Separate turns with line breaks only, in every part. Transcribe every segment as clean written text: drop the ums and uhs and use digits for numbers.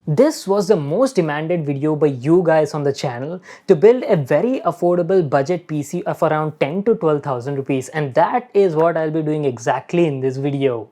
This was the most demanded video by you guys on the channel to build a very affordable budget PC of around 10 to 12,000 rupees, and that is what I'll be doing exactly in this video.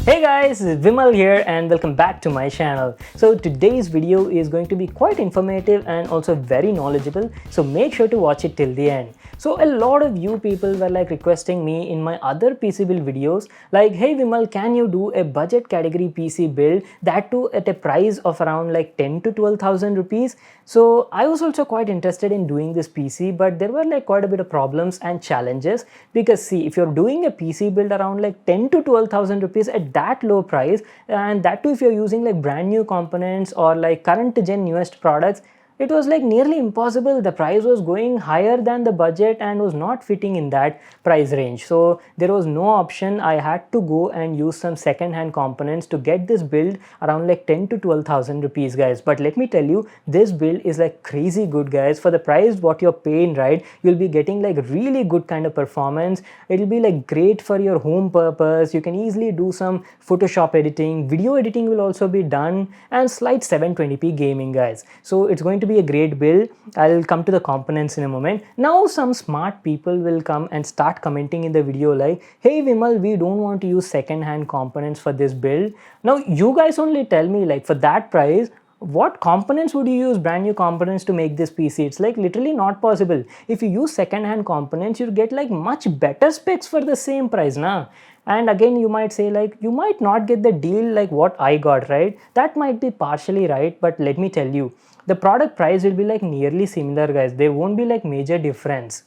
Hey guys, it's Vimal here and welcome back to my channel. So today's video is going to be quite informative and also very knowledgeable, so make sure to watch it till the end. So a lot of you people were like requesting me in my other PC build videos like, hey Vimal, can you do a budget category PC build, that too at a price of around like 10 to 12,000 rupees. So I was also quite interested in doing this PC, but there were like quite a bit of problems and challenges, because see, if you're doing a PC build around like 10 to 12,000 rupees at that low price, and that too if you're using like brand new components or like current gen newest products, it was like nearly impossible. The price was going higher than the budget and was not fitting in that price range. So there was no option. I had to go and use some second hand components to get this build around like 10 to 12,000 rupees, guys. But let me tell you, this build is like crazy good, guys. For the price what you're paying, right, you'll be getting like really good kind of performance. It'll be like great for your home purpose. You can easily do some Photoshop editing, video editing will also be done, and slight 720p gaming, guys. So it's going to be a great build. I'll come to the components in a moment. Now some smart people will come and start commenting in the video like, hey Vimal, we don't want to use second hand components for this build. Now you guys only tell me, like, for that price, what components would you use, brand new components, to make this PC? It's like literally not possible. If you use second hand components, you get like much better specs for the same price, na. And again, you might say like, you might not get the deal like what I got, right? That might be partially right, but let me tell you, the product price will be like nearly similar, guys. There won't be like major difference.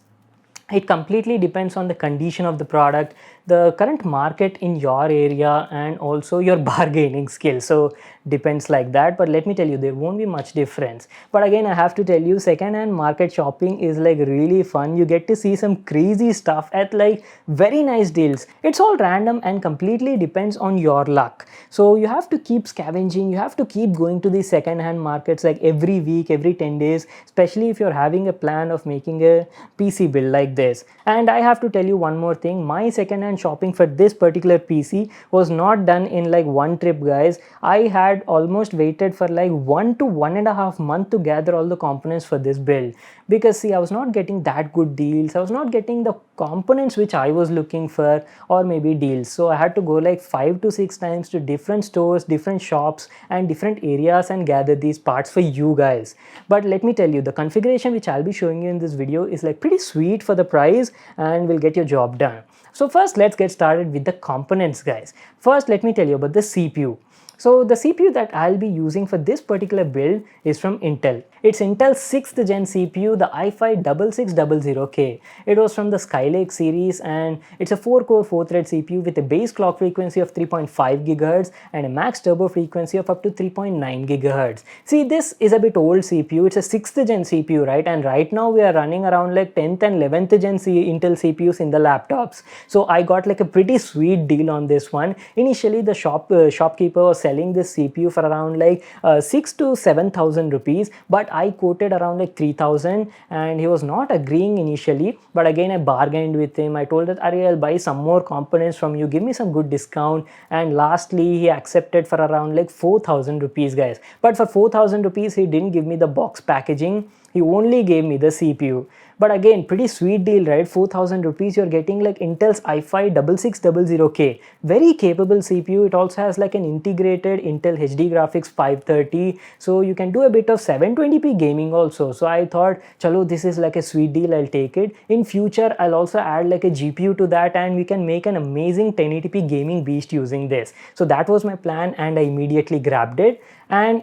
It completely depends on the condition of the product, the current market in your area, and also your bargaining skill. So depends like that, but let me tell you, there won't be much difference. But again, I have to tell you, second hand market shopping is like really fun. You get to see some crazy stuff at like very nice deals. It's all random and completely depends on your luck. So you have to keep scavenging, you have to keep going to these second hand markets like every week, every 10 days, especially if you're having a plan of making a PC build like this. And I have to tell you one more thing, my second hand shopping for this particular PC was not done in like one trip, guys. I had almost waited for like 1 to 1.5 months to gather all the components for this build, because see, I was not getting that good deals. I was not getting the components which I was looking for, or maybe deals. So I had to go like 5 to 6 times to different stores, different shops and different areas and gather these parts for you guys. But let me tell you, the configuration which I'll be showing you in this video is like pretty sweet for the price and will get your job done. So first, let's get started with the components, guys. First, let me tell you about the CPU. So the CPU that I'll be using for this particular build is from Intel. It's Intel's 6th gen CPU, the i5-6600K. It was from the Skylake series, and it's a 4-core 4-thread CPU with a base clock frequency of 3.5 GHz and a max turbo frequency of up to 3.9 GHz. See, this is a bit old CPU. It's a 6th gen CPU, right? And right now we are running around like 10th and 11th gen Intel CPUs in the laptops. So I got like a pretty sweet deal on this one. Initially, the shopkeeper was selling this CPU for around like 6 to 7,000 rupees, but I quoted around like 3,000 and he was not agreeing initially. But again, I bargained with him. I told that, Arey, I'll buy some more components from you, give me some good discount. And lastly, he accepted for around like 4,000 rupees, guys. But for 4,000 rupees, he didn't give me the box packaging. He only gave me the CPU. But again, pretty sweet deal, right? 4,000 rupees, you're getting like Intel's i5-6600K. Very capable CPU. It also has like an integrated Intel HD graphics 530. So you can do a bit of 720p gaming also. So I thought, chalo, this is like a sweet deal, I'll take it. In future, I'll also add like a GPU to that and we can make an amazing 1080p gaming beast using this. So that was my plan and I immediately grabbed it. And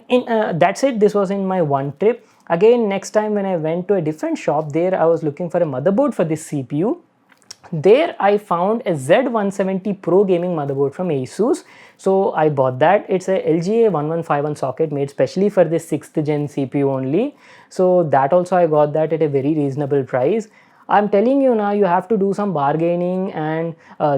that's it. This was in my one trip. Again, next time when I went to a different shop, there I was looking for a motherboard for this CPU. There I found a Z170 Pro gaming motherboard from Asus. So I bought that. It's a LGA 1151 socket made specially for this 6th gen CPU only. So that also I got that at a very reasonable price. I'm telling you now, you have to do some bargaining, and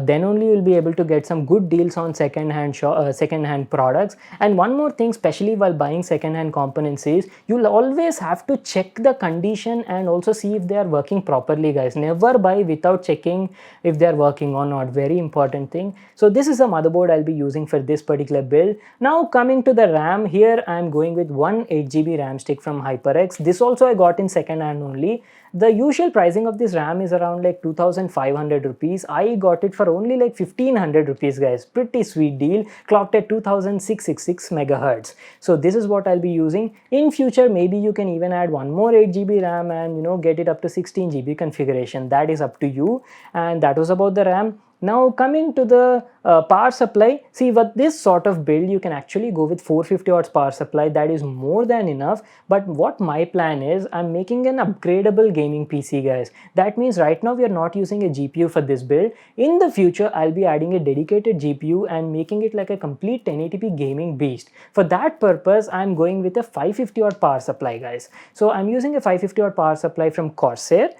then only you'll be able to get some good deals on second-hand products. And one more thing, especially while buying second-hand components, is you'll always have to check the condition and also see if they are working properly, guys. Never buy without checking if they are working or not. Very important thing. So this is a motherboard I'll be using for this particular build. Now coming to the RAM, here I'm going with one 8GB RAM stick from HyperX. This also I got in second hand only. The usual pricing of this RAM is around like 2500 rupees. I got it for only like 1500 rupees, guys. Pretty sweet deal, clocked at 2666 megahertz. So this is what I'll be using. In future, maybe you can even add one more 8GB RAM and get it up to 16GB configuration. That is up to you. And that was about the RAM. Now coming to the power supply, see, with this sort of build you can actually go with 450 watts power supply. That is more than enough. But what my plan is, I'm making an upgradable gaming PC, guys. That means right now we are not using a GPU for this build. In the future I'll be adding a dedicated GPU and making it like a complete 1080p gaming beast. For that purpose I'm going with a 550 watt power supply, guys. So I'm using a 550 watt power supply from Corsair.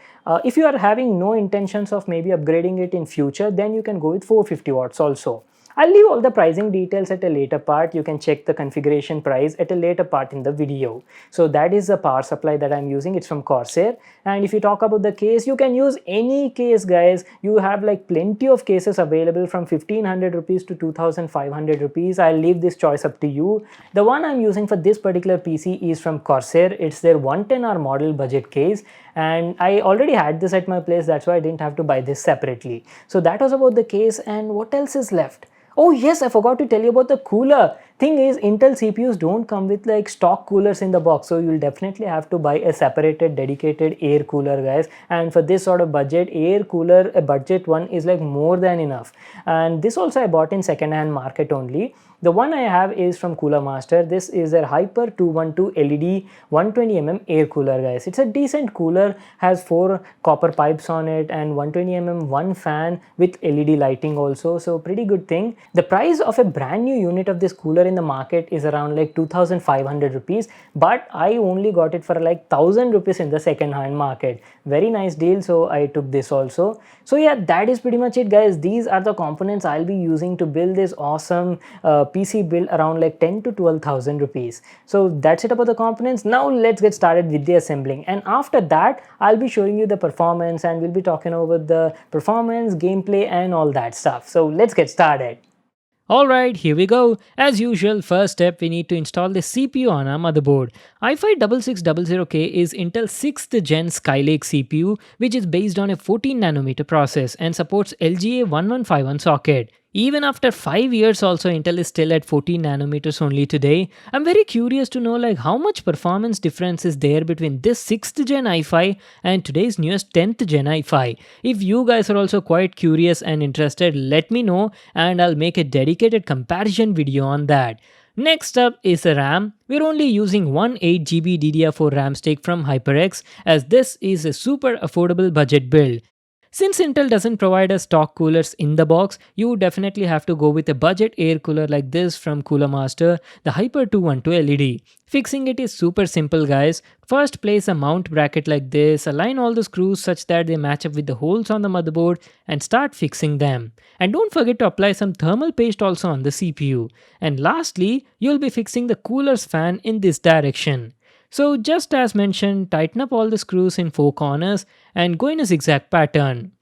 If you are having no intentions of maybe upgrading it in future, then you can go with 450 watts also. I'll leave all the pricing details at a later part. You can check the configuration price at a later part in the video. So that is the power supply that I'm using. It's from Corsair. And if you talk about the case, you can use any case, guys. You have like plenty of cases available from 1500 rupees to 2500 rupees. I'll leave this choice up to you. The one I'm using for this particular PC is from Corsair. It's their 110R model budget case. And I already had this at my place. That's why I didn't have to buy this separately. So that was about the case. And what else is left? Oh yes, I forgot to tell you about the cooler. Thing is, Intel CPUs don't come with like stock coolers in the box, so you'll definitely have to buy a separated dedicated air cooler, guys. And for this sort of budget, air cooler, a budget one, is like more than enough. And this also I bought in second hand market only. The one I have is from Cooler Master. This is a Hyper 212 LED 120mm air cooler, guys. It's a decent cooler, has 4 copper pipes on it and 120mm one fan with LED lighting also, so pretty good thing. The price of a brand new unit of this cooler in the market is around like 2500 rupees, but I only got it for like 1000 rupees in the second hand market. Very nice deal, so I took this also. So yeah, that is pretty much it, guys. These are the components I'll be using to build this awesome PC build around like 10 to 12,000 rupees. So that's it about the components. Now let's get started with the assembling, and after that I'll be showing you the performance and we'll be talking about the performance, gameplay and all that stuff. So let's get started. Alright, here we go. As usual, first step, we need to install the CPU on our motherboard. i5-6600K is Intel's 6th gen Skylake CPU, which is based on a 14nm process and supports LGA1151 socket. Even after 5 years also, Intel is still at 14nm only today. I'm very curious to know like how much performance difference is there between this 6th gen i5 and today's newest 10th gen i5. If you guys are also quite curious and interested, let me know and I'll make a dedicated comparison video on that. Next up is the RAM. We're only using one 8GB DDR4 RAM stick from HyperX, as this is a super affordable budget build. Since Intel doesn't provide us stock coolers in the box, you would definitely have to go with a budget air cooler like this from Cooler Master, the Hyper 212 LED. Fixing it is super simple, guys. First, place a mount bracket like this, align all the screws such that they match up with the holes on the motherboard and start fixing them. And don't forget to apply some thermal paste also on the CPU. And lastly, you'll be fixing the cooler's fan in this direction. So just as mentioned, tighten up all the screws in 4 corners and go in a zigzag pattern.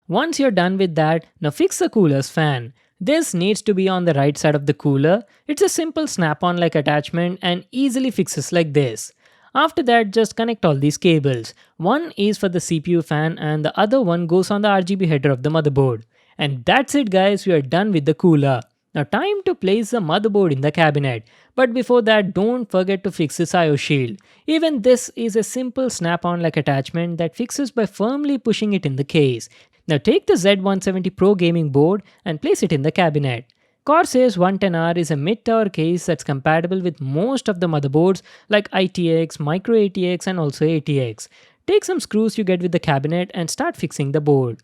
Once you're done with that, now fix the cooler's fan. This needs to be on the right side of the cooler. It's a simple snap-on like attachment and easily fixes like this. After that, just connect all these cables. One is for the CPU fan and the other one goes on the RGB header of the motherboard. And that's it, guys, we are done with the cooler. Now time to place the motherboard in the cabinet. But before that, don't forget to fix this IO shield. Even this is a simple snap-on like attachment that fixes by firmly pushing it in the case. Now take the Z170 Pro gaming board and place it in the cabinet. Corsair's 110R is a mid-tower case that's compatible with most of the motherboards like ITX, Micro ATX and also ATX. Take some screws you get with the cabinet and start fixing the board.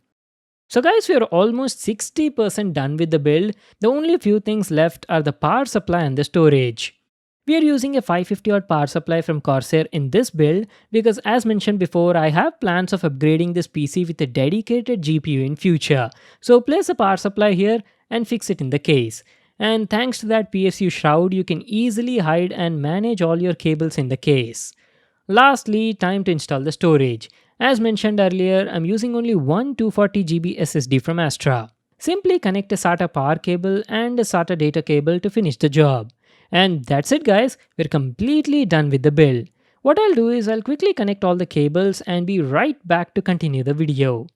So guys, we are almost 60% done with the build. The only few things left are the power supply and the storage. We are using a 550 watt power supply from Corsair in this build because as mentioned before, I have plans of upgrading this PC with a dedicated GPU in future. So place a power supply here and fix it in the case. And thanks to that PSU shroud, you can easily hide and manage all your cables in the case. Lastly, time to install the storage. As mentioned earlier, I'm using only one 240GB SSD from Astra. Simply connect a SATA power cable and a SATA data cable to finish the job. And that's it guys, we're completely done with the build. What I'll do is I'll quickly connect all the cables and be right back to continue the video.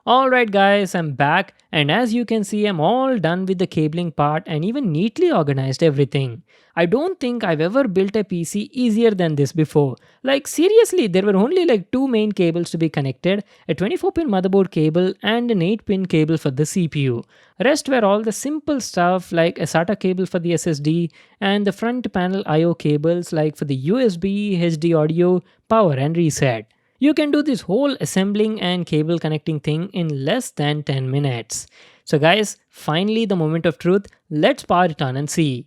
Alright guys, I'm back and as you can see I'm all done with the cabling part and even neatly organized everything. I don't think I've ever built a PC easier than this before. Like seriously, there were only like two main cables to be connected, a 24-pin motherboard cable and an 8-pin cable for the CPU. Rest were all the simple stuff like a SATA cable for the SSD and the front panel IO cables like for the USB, HD audio, power and reset. You can do this whole assembling and cable connecting thing in less than 10 minutes. So guys, finally the moment of truth, let's power it on and see.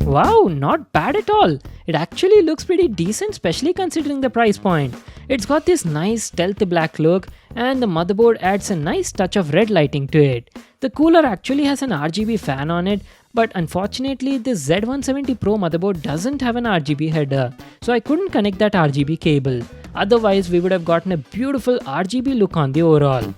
Wow, not bad at all. It actually looks pretty decent, especially considering the price point. It's got this nice stealthy black look and the motherboard adds a nice touch of red lighting to it. The cooler actually has an RGB fan on it, but unfortunately this Z170 Pro motherboard doesn't have an RGB header, so I couldn't connect that RGB cable. Otherwise we would have gotten a beautiful RGB look on the overall.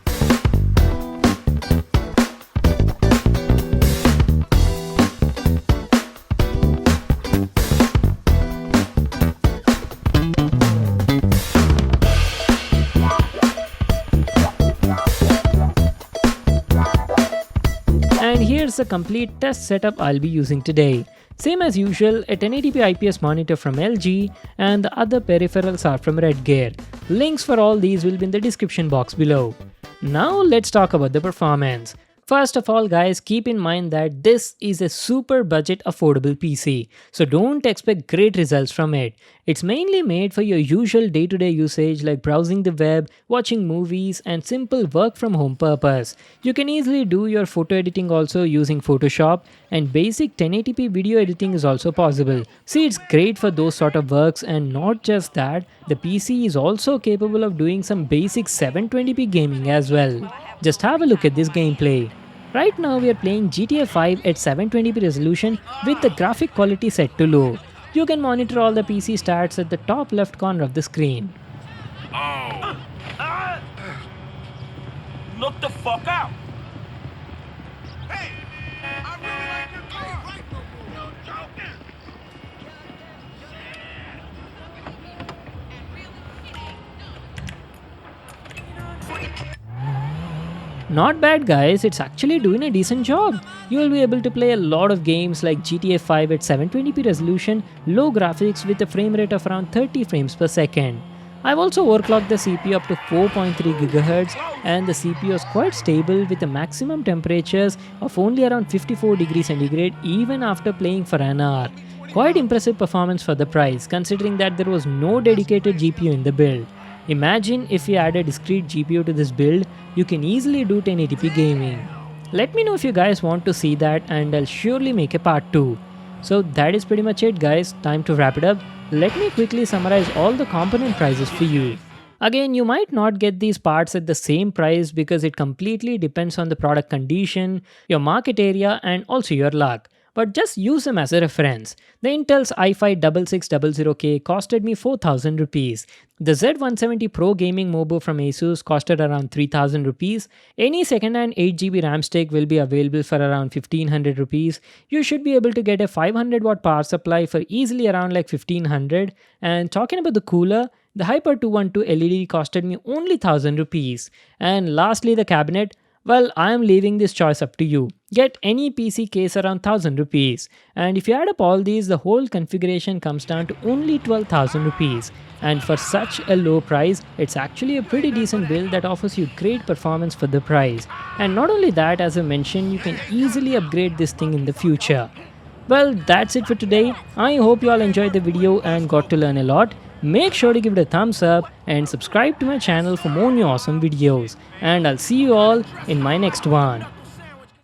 And here's the complete test setup I'll be using today. Same as usual, a 1080p IPS monitor from LG and the other peripherals are from Redgear. Links for all these will be in the description box below. Now let's talk about the performance. First of all guys, keep in mind that this is a super budget affordable PC, so don't expect great results from it. It's mainly made for your usual day-to-day usage like browsing the web, watching movies and simple work from home purpose. You can easily do your photo editing also using Photoshop and basic 1080p video editing is also possible. See, it's great for those sort of works and not just that, the PC is also capable of doing some basic 720p gaming as well. Just have a look at this gameplay. Right now we are playing GTA 5 at 720p resolution with the graphic quality set to low. You can monitor all the PC stats at the top left corner of the screen.
Oh. Look the fuck out! Hey, I really like your car. No joking.
Not bad guys, it's actually doing a decent job. You will be able to play a lot of games like GTA 5 at 720p resolution, low graphics with a frame rate of around 30 frames per second. I've also overclocked the CPU up to 4.3 GHz and the CPU is quite stable with a maximum temperatures of only around 54 degrees centigrade even after playing for an hour. Quite impressive performance for the price considering that there was no dedicated GPU in the build. Imagine if we add a discrete GPU to this build, you can easily do 1080p gaming. Let me know if you guys want to see that and I'll surely make a part 2. So that is pretty much it guys, time to wrap it up. Let me quickly summarize all the component prices for you. Again, you might not get these parts at the same price because it completely depends on the product condition, your market area and also your luck. But just use them as a reference. The Intel's i5 6600K costed me 4000 rupees. The Z170 Pro Gaming Mobo from Asus costed around 3000 rupees. Any second-hand 8GB RAM stick will be available for around 1500 rupees. You should be able to get a 500 watt power supply for easily around like 1500. And talking about the cooler, the Hyper 212 LED costed me only 1000 rupees. And lastly, the cabinet. Well, I am leaving this choice up to you. Get any PC case around 1000 rupees. And if you add up all these, the whole configuration comes down to only 12,000 rupees. And for such a low price, it's actually a pretty decent build that offers you great performance for the price. And not only that, as I mentioned, you can easily upgrade this thing in the future. Well, that's it for today. I hope you all enjoyed the video and got to learn a lot. Make sure to give it a thumbs up and subscribe to my channel for more new awesome videos. And I'll see you all in my next one.